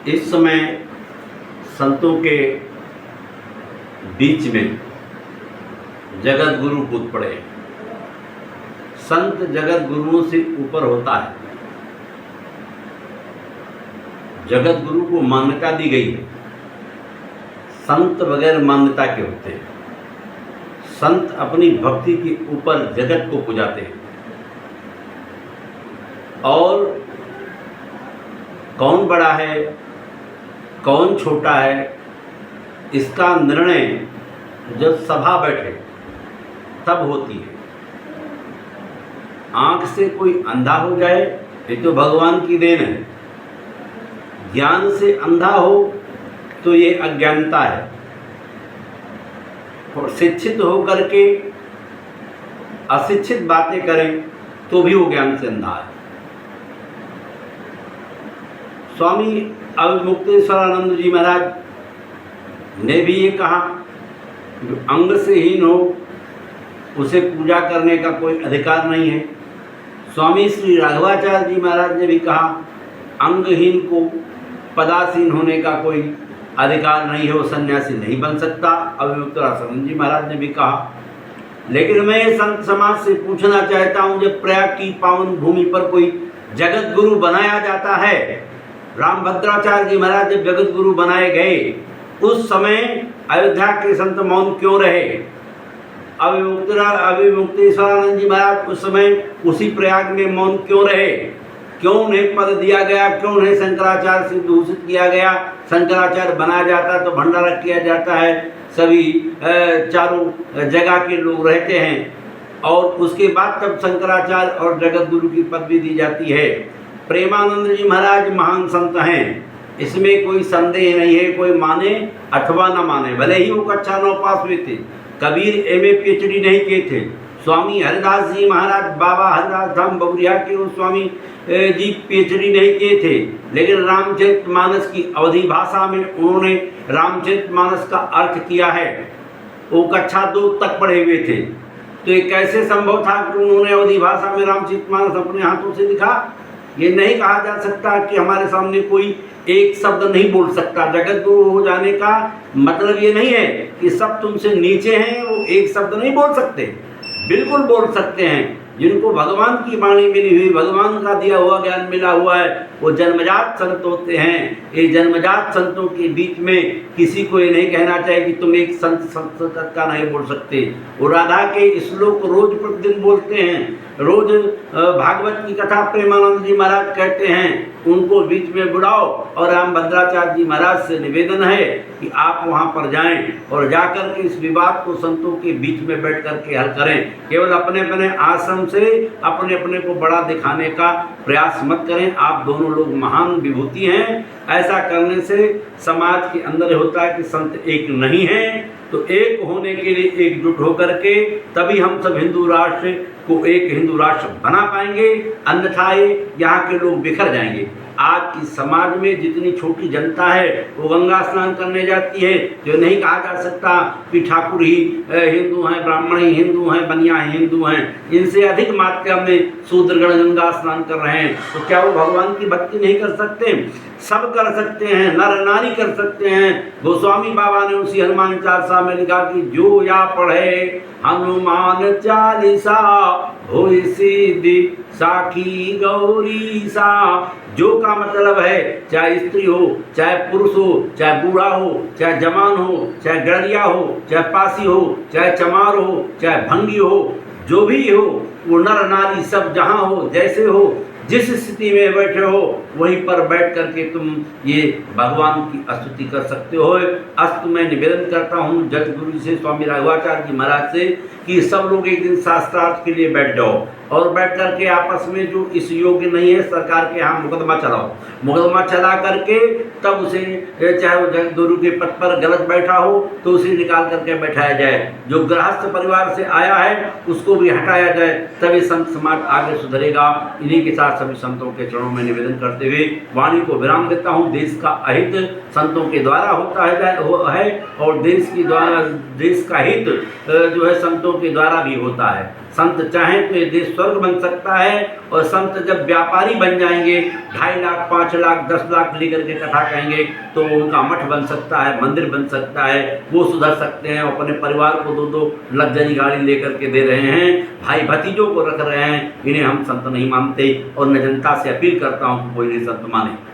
इस समय संतों के बीच में जगत गुरु कूद पड़े। संत जगत गुरुओं से ऊपर होता है। जगत गुरु को मान्यता दी गई है। संत बगैर मान्यता के होते हैं। संत अपनी भक्ति के ऊपर जगत को पुजाते हैं। और कौन बड़ा है कौन छोटा है इसका निर्णय जब सभा बैठे तब होती है। आंख से कोई अंधा हो जाए ये तो भगवान की देन है। ज्ञान से अंधा हो तो ये अज्ञानता है। और शिक्षित होकर के अशिक्षित बातें करें तो भी वो ज्ञान से अंधा है। स्वामी अविमुक्तेश्वरानंद जी महाराज ने भी ये कहा, जो अंग से हीन हो उसे पूजा करने का कोई अधिकार नहीं है। स्वामी श्री राघवाचार्य जी महाराज ने भी कहा, अंगहीन को पदासीन होने का कोई अधिकार नहीं है, वो सन्यासी नहीं बन सकता। अविमुक्तेश्वरानंद जी महाराज ने भी कहा। लेकिन मैं संत समाज से पूछना चाहता हूँ, जब प्रयाग की पावन भूमि पर कोई जगत गुरु बनाया जाता है, रामभद्राचार्य जी महाराज जब जगत गुरु बनाए गए उस समय अयोध्या के संत मौन क्यों रहे? अविमुक्तेश्वरानंद जी महाराज उस समय उसी प्रयाग में मौन क्यों रहे? क्यों उन्हें पद दिया गया? क्यों उन्हें शंकराचार्य से दूषित किया गया? शंकराचार्य बनाया जाता तो भंडारा किया जाता है, सभी चारों जगह के लोग रहते हैं, और उसके बाद तब शंकराचार्य और जगत गुरु की पदवी दी जाती है। प्रेमानंद जी महाराज महान संत हैं, इसमें कोई संदेह नहीं है। कोई माने अथवा न माने, भले ही वो कक्षा 9 पास हुए थे। कबीर एमए पीएचडी नहीं किए थे। स्वामी हरिदास जी महाराज, बाबा हरिदास धाम बबुरिया के वो स्वामी जी पीएचडी नहीं किए थे, लेकिन रामचरितमानस की अवधी भाषा में उन्होंने रामचरितमानस का अर्थ किया है। वो कक्षा 2 तक पढ़े हुए थे। तो ये कैसे संभव था कि उन्होंने अवधी भाषा में रामचरितमानस अपने हाथों से लिखा? ये नहीं कहा जा सकता कि हमारे सामने कोई एक शब्द नहीं बोल सकता। जगत गुरु हो जाने का मतलब ये नहीं है कि सब तुमसे नीचे हैं वो एक शब्द नहीं बोल सकते, बिल्कुल बोल सकते हैं। जिनको भगवान की वाणी मिली हुई, भगवान का दिया हुआ ज्ञान मिला हुआ है, वो जन्मजात संत होते हैं। ये जन्मजात संतों के बीच में किसी को ये नहीं कहना चाहिए कि तुम एक संत का नहीं बोल सकते। वो राधा के श्लोक रोज प्रतिदिन बोलते हैं, रोज भागवत की कथा प्रेमानंद जी महाराज कहते हैं, उनको बीच में बुलाओ। और रामभद्राचार्य जी महाराज से निवेदन है कि आप वहाँ पर जाएं और जाकर के इस विवाद को संतों के बीच में बैठ कर के हल करें। केवल अपने अपने आश्रम से अपने अपने को बड़ा दिखाने का प्रयास मत करें। आप दोनों लोग महान विभूति हैं। ऐसा करने से समाज के अंदर होता है कि संत एक नहीं है, तो एक होने के लिए एकजुट होकर के तभी हम सब हिंदू राष्ट्र को एक हिंदू राष्ट्र बना पाएंगे, अन्यथा यहाँ के लोग बिखर जाएंगे। आज की समाज में जितनी छोटी जनता है वो गंगा स्नान करने जाती है, जो नहीं कहा जा सकता कि ठाकुर ही हिंदू हैं, ब्राह्मण ही हिंदू हैं, बनिया ही हिंदू हैं। इनसे अधिक मात्रा में शूद्रगण गंगा स्नान कर रहे हैं। तो क्या वो भगवान की भक्ति नहीं कर सकते? सब कर सकते हैं, नर नारी कर सकते हैं। गोस्वामी बाबा ने उसी हनुमान चालीसा में लिखा कि जो या पढ़े हनुमान चालीसा होई सिद्धि साखी गौरी सा। जो का मतलब है चाहे स्त्री हो, चाहे पुरुष हो, चाहे बूढ़ा हो, चाहे जवान हो, चाहे गड़िया हो, चाहे पासी हो, चाहे चमार हो, चाहे भंगी हो, जो भी हो, वो नर नारी सब जहाँ हो, जैसे हो, जिस स्थिति में बैठे हो वहीं पर बैठ करके तुम ये भगवान की स्तुति कर सकते हो। अस्त मैं निवेदन करता हूँ जगत गुरु से, स्वामी राघवाचार्य जी महाराज से, कि सब लोग एक दिन शास्त्रार्थ के लिए बैठ जाओ और बैठ करके आपस में जो इस योग्य नहीं है सरकार के यहाँ मुकदमा चलाओ। मुकदमा चला करके तब उसे, चाहे वो जगत गुरु के पद पर गलत बैठा हो तो उसे निकाल करके बैठाया जाए। जो गृहस्थ परिवार से आया है उसको भी हटाया जाए, तभी संत समाज आगे सुधरेगा। इन्हीं के साथ सभी संतों के चरणों में निवेदन करते हुए वाणी को विराम देता हूँ। देश का अहित संतों के द्वारा होता है और देश का हित जो है संतों के द्वारा भी होता है। संत चाहें तो ये देश स्वर्ग बन सकता है, और संत जब व्यापारी बन जाएंगे, 2.5 लाख 5 लाख 10 लाख लेकर के कथा कहेंगे, तो उनका मठ बन सकता है, मंदिर बन सकता है, वो सुधर सकते हैं, अपने परिवार को 2-2 लग्जरी गाड़ी लेकर के दे रहे हैं, भाई भतीजों को रख रहे हैं। इन्हें हम संत नहीं मानते, और मैं जनता से अपील करता हूँ कि कोई नहीं संत माने।